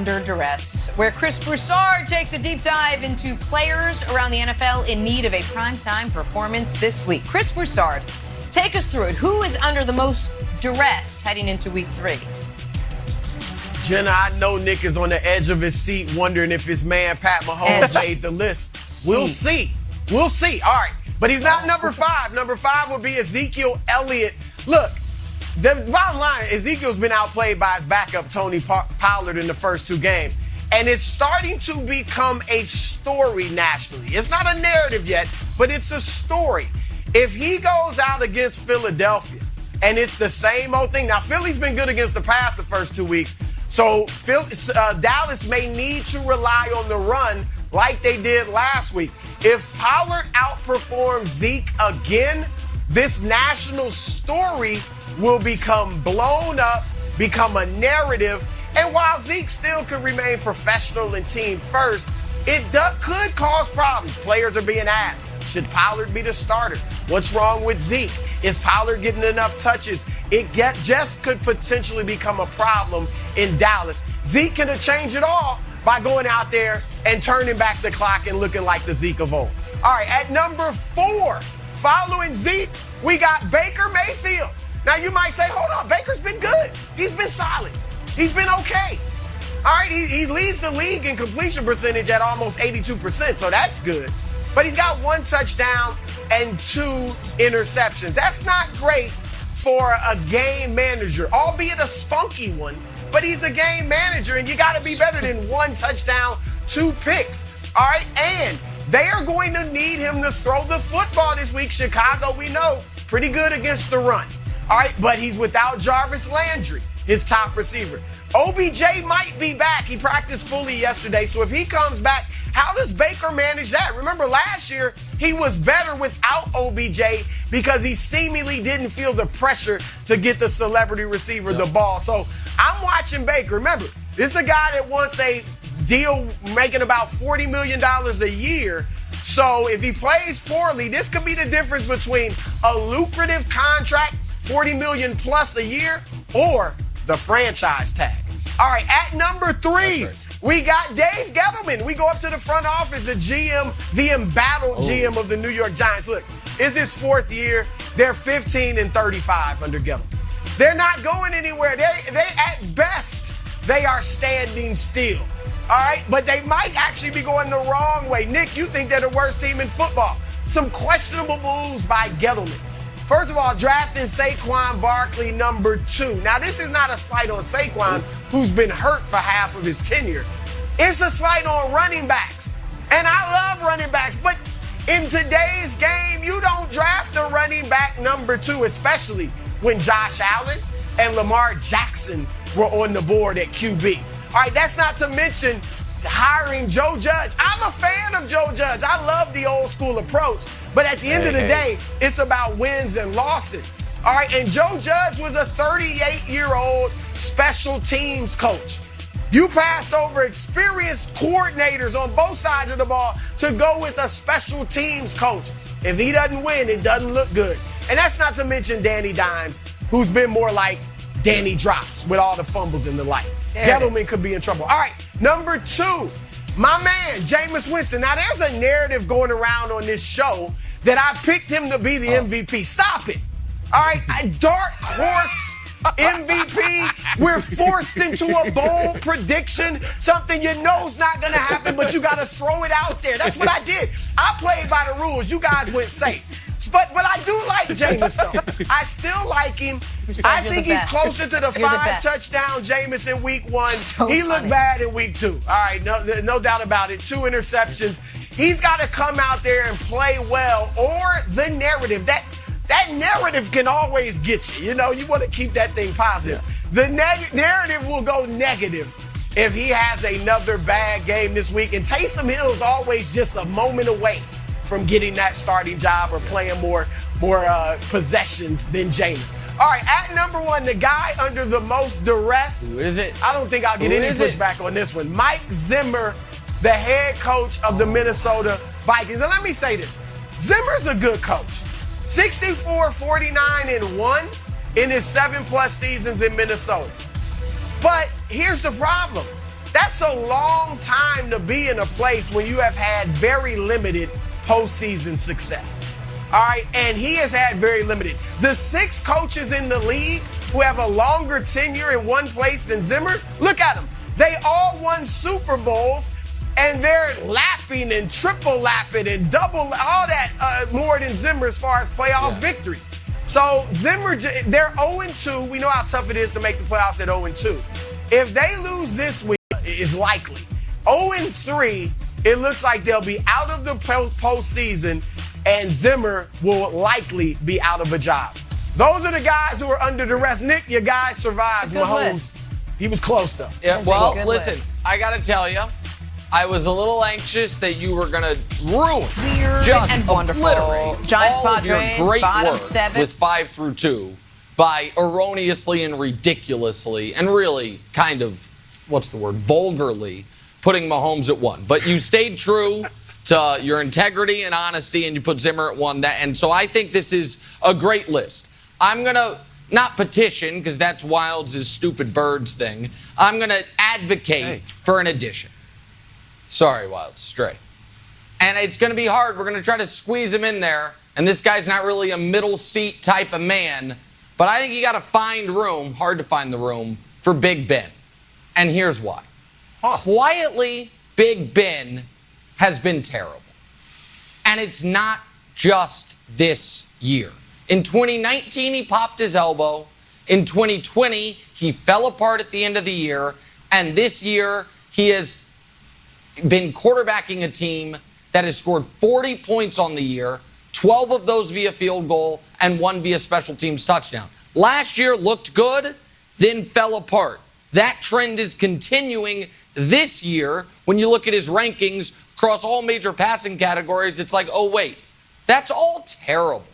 Under Duress, where Chris Broussard takes a deep dive into players around the NFL in need of a primetime performance this week. Chris Broussard, take us through it. Who is under the most duress heading into week 3? Jenna, I know Nick is on the edge of his seat wondering if his man Pat Mahomes made the list. We'll see. We'll see. All right. But he's not number 5. Number 5 would be Ezekiel Elliott. Look, the bottom line, Ezekiel's been outplayed by his backup, Tony Pollard, in the first 2 games. And it's starting to become a story nationally. It's not a narrative yet, but it's a story. If he goes out against Philadelphia, and it's the same old thing. Now, Philly's been good against the pass the first 2 weeks. So Dallas may need to rely on the run like they did last week. If Pollard outperforms Zeke again, this national story will become blown up, become a narrative. And while Zeke still could remain professional and team first, it could cause problems. Players are being asked, should Pollard be the starter? What's wrong with Zeke? Is Pollard getting enough touches? Just could potentially become a problem in Dallas. Zeke could have changed it all by going out there and turning back the clock and looking like the Zeke of old. All right, at number 4, following Zeke, we got Baker Mayfield. Now, you might say, hold on, Baker's been good. He's been solid. He's been okay. All right, he leads the league in completion percentage at almost 82%, so that's good. But he's got 1 touchdown and 2 interceptions. That's not great for a game manager, albeit a spunky one, but he's a game manager, and you got to be better than 1 touchdown, 2 picks. All right, and they are going to need him to throw the football this week. Chicago, we know, pretty good against the run. All right, but he's without Jarvis Landry, his top receiver. OBJ might be back. He practiced fully yesterday, so if he comes back, how does Baker manage that? Remember, last year, he was better without OBJ because he seemingly didn't feel the pressure to get the celebrity receiver the ball. So I'm watching Baker. Remember, this is a guy that wants a deal making about $40 million a year. So if he plays poorly, this could be the difference between a lucrative contract, $40 million plus a year, or the franchise tag. All right, at number 3, we got Dave Gettleman. We go up to the front office, the GM, the embattled GM of the New York Giants. Look, it's his 4th year. They're 15-35 under Gettleman. They're not going anywhere. They at best, they are standing still. All right, but they might actually be going the wrong way. Nick, you think they're the worst team in football. Some questionable moves by Gettleman. First of all, drafting Saquon Barkley number 2. Now, this is not a slight on Saquon, who's been hurt for half of his tenure. It's a slight on running backs. And I love running backs, but in today's game, you don't draft a running back number 2, especially when Josh Allen and Lamar Jackson were on the board at QB. All right, that's not to mention hiring Joe Judge. I'm a fan of Joe Judge. I love the old school approach. But at the end of the day, it's about wins and losses. All right, and Joe Judge was a 38-year-old special teams coach. You passed over experienced coordinators on both sides of the ball to go with a special teams coach. If he doesn't win, it doesn't look good. And that's not to mention Danny Dimes, who's been more like Danny Drops with all the fumbles and the like. Gettleman could be in trouble. All right, number 2. My man, Jameis Winston. Now, there's a narrative going around on this show that I picked him to be the MVP. Stop it. All right, dark horse MVP. We're forced into a bold prediction, something you know's not going to happen, but you got to throw it out there. That's what I did. I played by the rules. You guys went safe. But I do like Jameis, though. I still like him. I think he's closer to the 5-touchdown Jameis in week 1. He looked bad in week 2. All right, no doubt about it. 2 interceptions. He's got to come out there and play well, or the narrative. That narrative can always get you. You know, you want to keep that thing positive. Yeah. The narrative will go negative if he has another bad game this week. And Taysom Hill's always just a moment away from getting that starting job or playing more possessions than Jameis. All right, at number 1, the guy under the most duress. Who is it? I don't think I'll get any pushback on this one. Mike Zimmer, the head coach of the Minnesota Vikings. And let me say this. Zimmer's a good coach. 64-49-1 in his 7+ seasons in Minnesota. But here's the problem. That's a long time to be in a place when you have had very limited postseason success. All right, and he has had very limited. The 6 coaches in the league who have a longer tenure in one place than Zimmer, look at them. They all won Super Bowls, and they're lapping and triple lapping and double, all that more than Zimmer as far as playoff victories. So Zimmer, they're 0-2. We know how tough it is to make the playoffs at 0-2. If they lose this week, it's likely. 0-3, it looks like they'll be out of the postseason, and Zimmer will likely be out of a job. Those are the guys who are under duress. Nick, your guy survived Mahomes. He was close, though. Yeah, well, listen, I got to tell you, I was a little anxious that you were going to ruin, just and wonderful. Giants, all Padres, of your great bottom work 7 with 5 through 2 by erroneously and ridiculously and really kind of, vulgarly putting Mahomes at 1. But you stayed true to your integrity and honesty, and you put Zimmer at 1. And so I think this is a great list. I'm going to not petition, because that's Wilds' stupid birds thing. I'm going to advocate for an addition. Sorry, Wilds, stray. And it's going to be hard. We're going to try to squeeze him in there. And this guy's not really a middle seat type of man. But I think you got to find room, hard to find the room, for Big Ben. And here's why. Quietly, Big Ben has been terrible. And it's not just this year. In 2019, he popped his elbow. In 2020, he fell apart at the end of the year. And this year, he has been quarterbacking a team that has scored 40 points on the year, 12 of those via field goal, and 1 via special teams touchdown. Last year looked good, then fell apart. That trend is continuing this year. When you look at his rankings across all major passing categories, it's like, oh, wait, that's all terrible.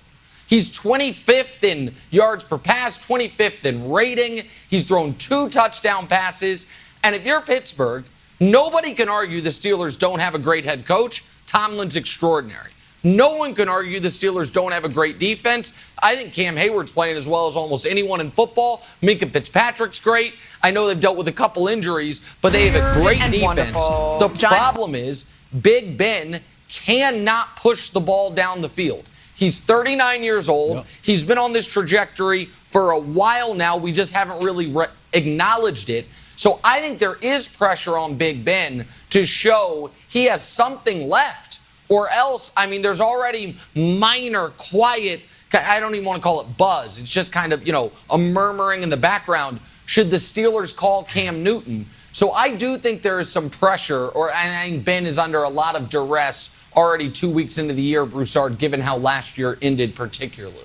He's 25th in yards per pass, 25th in rating. He's thrown 2 touchdown passes. And if you're Pittsburgh, nobody can argue the Steelers don't have a great head coach. Tomlin's extraordinary. No one can argue the Steelers don't have a great defense. I think Cam Hayward's playing as well as almost anyone in football. Minka Fitzpatrick's great. I know they've dealt with a couple injuries, but they have a great defense. Wonderful. The problem is Big Ben cannot push the ball down the field. He's 39 years old. Yep. He's been on this trajectory for a while now. We just haven't really acknowledged it. So I think there is pressure on Big Ben to show he has something left. Or else, I mean, there's already minor, quiet, I don't even want to call it buzz. It's just kind of, a murmuring in the background. Should the Steelers call Cam Newton? So I do think there is some pressure, and I think Ben is under a lot of duress already 2 weeks into the year, Broussard, given how last year ended particularly.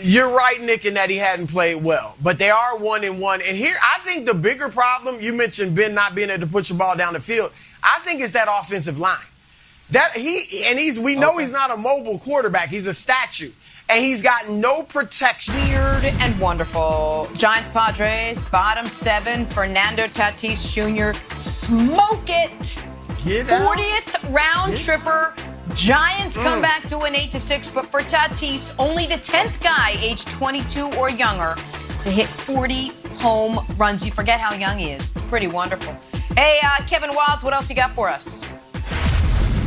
You're right, Nick, in that he hadn't played well. But they are 1-1. And here, I think the bigger problem, you mentioned Ben not being able to push the ball down the field, I think it's that offensive line. We know he's not a mobile quarterback. He's a statue. And he's got no protection. Weird and wonderful. Giants, Padres, bottom 7. Fernando Tatis Jr. Smoke it. 40th round tripper. Giants come back to win 8-6, but for Tatis, only the 10th guy aged 22 or younger to hit 40 home runs. You forget how young he is. Pretty wonderful. Hey, Kevin Wilds, what else you got for us?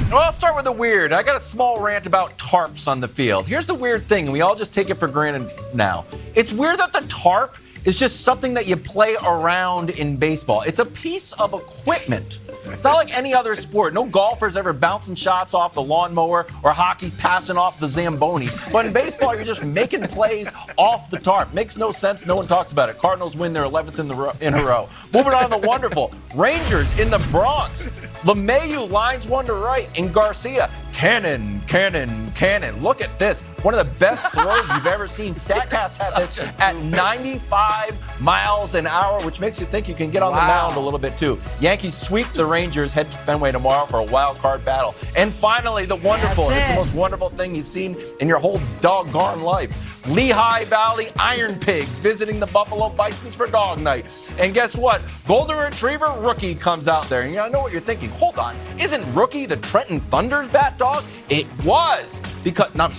Well, I'll start with the weird. I got a small rant about tarps on the field. Here's the weird thing, and we all just take it for granted now. It's weird that the tarp is just something that you play around in baseball. It's a piece of equipment. It's not like any other sport. No golfer's ever bouncing shots off the lawnmower or hockey's passing off the Zamboni. But in baseball, you're just making plays off the tarp. Makes no sense. No one talks about it. Cardinals win their 11th in a row. Moving on to the wonderful. Rangers in the Bronx. LeMahieu lines one to right. And Garcia, cannon. Look at this. One of the best throws you've ever seen. StatCast had this at 95 miles an hour, which makes you think you can get on the mound a little bit too. Yankees sweep the Rangers, head to Fenway tomorrow for a wild card battle. And finally, the wonderful. It's the most wonderful thing you've seen in your whole doggone life. Lehigh Valley Iron Pigs visiting the Buffalo Bisons for dog night. And guess what? Golden Retriever Rookie comes out there. And I know what you're thinking. Hold on. Isn't Rookie the Trenton Thunder's bat dog? It was. I'm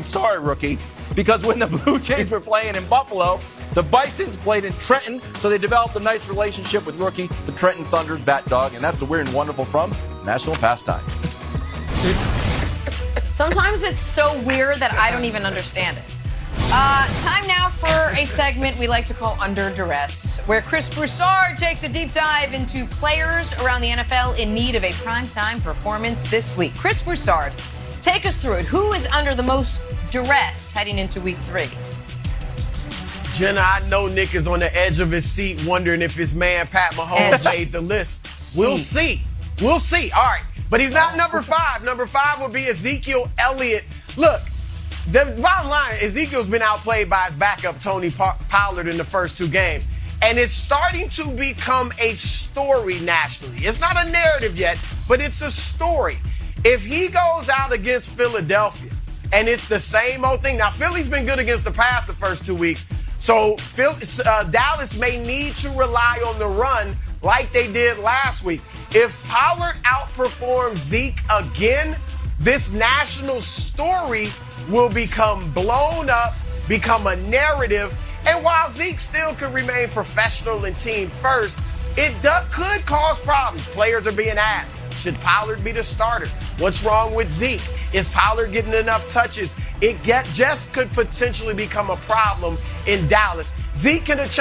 sorry, Rookie. because when the Blue Jays were playing in Buffalo, the Bisons played in Trenton, so they developed a nice relationship with rookie, the Trenton Thunder's bat dog, and that's the weird and wonderful from National Pastime. Sometimes it's so weird that I don't even understand it. Time now for a segment we like to call Under Duress, where Chris Broussard takes a deep dive into players around the NFL in need of a primetime performance this week. Chris Broussard, take us through it. Who is under the most duress heading into week 3? Jenna, I know Nick is on the edge of his seat wondering if his man Pat Mahomes made the list. We'll see. We'll see. All right. But he's not number 5. Number 5 would be Ezekiel Elliott. Look, the bottom line, Ezekiel's been outplayed by his backup, Tony Pollard, in the first 2 games. And it's starting to become a story nationally. It's not a narrative yet, but it's a story. If he goes out against Philadelphia and it's the same old thing. Now, Philly's been good against the pass the first 2 weeks. So Dallas may need to rely on the run like they did last week. If Pollard outperforms Zeke again, this national story will become blown up, become a narrative. And while Zeke still could remain professional and team first, it could cause problems. Players are being asked, should Pollard be the starter? What's wrong with Zeke? Is Pollard getting enough touches? It just could potentially become a problem in Dallas. Zeke can